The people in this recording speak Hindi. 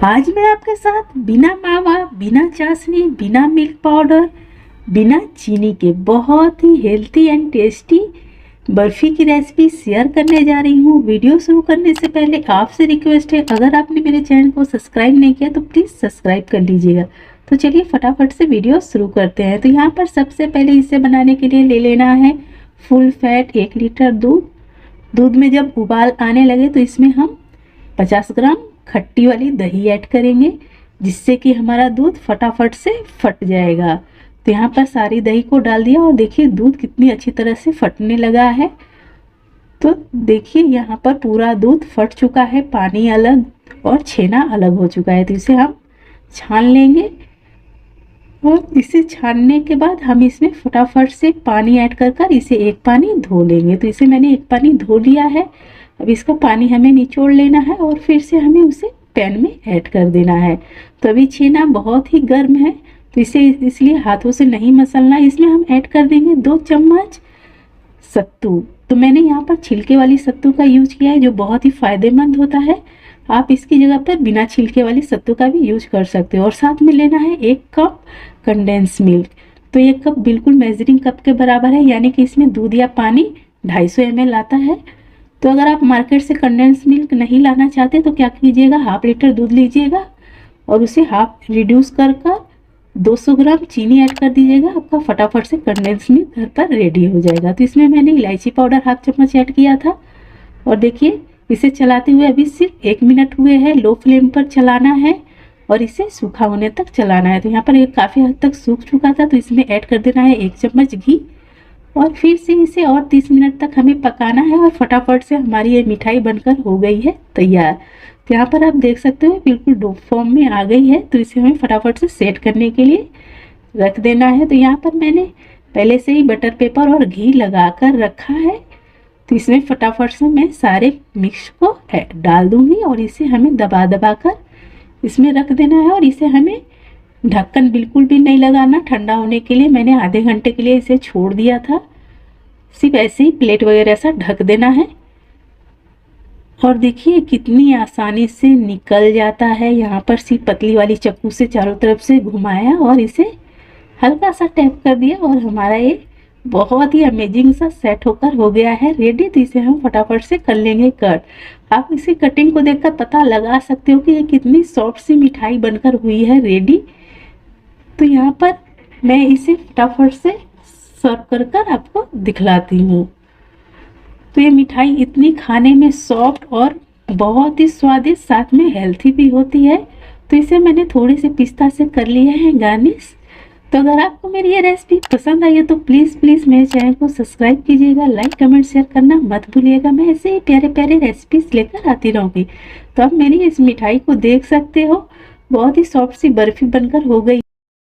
आज मैं आपके साथ बिना मावा, बिना चाशनी, बिना मिल्क पाउडर, बिना चीनी के बहुत ही हेल्थी एंड टेस्टी बर्फ़ी की रेसिपी शेयर करने जा रही हूँ। वीडियो शुरू करने से पहले आपसे रिक्वेस्ट है, अगर आपने मेरे चैनल को सब्सक्राइब नहीं किया तो प्लीज़ सब्सक्राइब कर लीजिएगा। तो चलिए फटाफट से वीडियो शुरू करते हैं। तो यहाँ पर सबसे पहले इसे बनाने के लिए ले लेना है फुल फैट 1 लीटर दूध। दूध में जब उबाल आने लगे तो इसमें हम 50 ग्राम खट्टी वाली दही ऐड करेंगे, जिससे कि हमारा दूध फटाफट से फट जाएगा। तो यहाँ पर सारी दही को डाल दिया और देखिए दूध कितनी अच्छी तरह से फटने लगा है। तो देखिए यहाँ पर पूरा दूध फट चुका है, पानी अलग और छेना अलग हो चुका है। तो इसे हम छान लेंगे और इसे छानने के बाद हम इसमें फटाफट से पानी ऐड कर इसे एक पानी धो लेंगे। तो इसे मैंने एक पानी धो लिया है। अब इसका पानी हमें निचोड़ लेना है और फिर से हमें उसे पैन में ऐड कर देना है। तो अभी छेना बहुत ही गर्म है, तो इसे इसलिए हाथों से नहीं मसलना। इसमें हम ऐड कर देंगे 2 चम्मच सत्तू। तो मैंने यहाँ पर छिलके वाली सत्तू का यूज किया है, जो बहुत ही फ़ायदेमंद होता है। आप इसकी जगह पर बिना छिलके वाली सत्तू का भी यूज कर सकते हो। और साथ में लेना है 1 कप कंडेंस मिल्क। तो 1 कप बिल्कुल मेजरिंग कप के बराबर है, यानी कि इसमें दूध या पानी 250 ml आता है। तो अगर आप मार्केट से कंडेंस मिल्क नहीं लाना चाहते तो क्या कीजिएगा, ½ लीटर दूध लीजिएगा और उसे हाफ रिड्यूस कर 200 ग्राम चीनी ऐड कर दीजिएगा। आपका फटाफट से कंडेंस मिल्क घर पर रेडी हो जाएगा। तो इसमें मैंने इलायची पाउडर ½ चम्मच ऐड किया था। और देखिए इसे चलाते हुए अभी सिर्फ 1 मिनट हुए हैं। लो फ्लेम पर चलाना है और इसे सूखा होने तक चलाना है। तो यहाँ पर काफ़ी हद तक सूख चुका था, तो इसमें ऐड कर देना है 1 चम्मच घी और फिर से इसे और 30 मिनट तक हमें पकाना है। और फटाफट से हमारी ये मिठाई बनकर हो गई है तैयार। तो यहाँ पर आप देख सकते हो बिल्कुल डो फॉर्म में आ गई है। तो इसे हमें फटाफट से सेट करने के लिए रख देना है। तो यहाँ पर मैंने पहले से ही बटर पेपर और घी लगा कर रखा है। तो इसमें फटाफट से मैं सारे मिक्स को डाल दूँगी और इसे हमें दबा कर इसमें रख देना है। और इसे हमें ढक्कन बिल्कुल भी नहीं लगाना। ठंडा होने के लिए मैंने आधे घंटे के लिए इसे छोड़ दिया था। सिर्फ ऐसे ही प्लेट वगैरह सा ढक देना है। और देखिए कितनी आसानी से निकल जाता है। यहाँ पर सिर्फ पतली वाली चक्कू से चारों तरफ से घुमाया और इसे हल्का सा टैप कर दिया और हमारा ये बहुत ही अमेजिंग सा सेट होकर हो गया है रेडी। तो इसे हम फटाफट से कर लेंगे कट। आप इसी कटिंग को देखकर पता लगा सकते हो कि ये कितनी सॉफ्ट सी मिठाई बनकर हुई है रेडी। तो यहाँ पर मैं इसे फटाफट से सर्व कर आपको दिखलाती हूँ। तो ये मिठाई इतनी खाने में सॉफ्ट और बहुत ही स्वादिष्ट, साथ में हेल्थी भी होती है। तो इसे मैंने थोड़े से पिस्ता से कर लिया है गार्निश। तो अगर आपको मेरी ये रेसिपी पसंद आई है तो प्लीज़ मेरे चैनल को सब्सक्राइब कीजिएगा, लाइक कमेंट शेयर करना मत भूलिएगा। मैं ऐसे ही प्यारे प्यारे रेसिपीज लेकर आती रहूँगी। तो आप मेरी इस मिठाई को देख सकते हो, बहुत ही सॉफ्ट सी बर्फ़ी बनकर हो गई।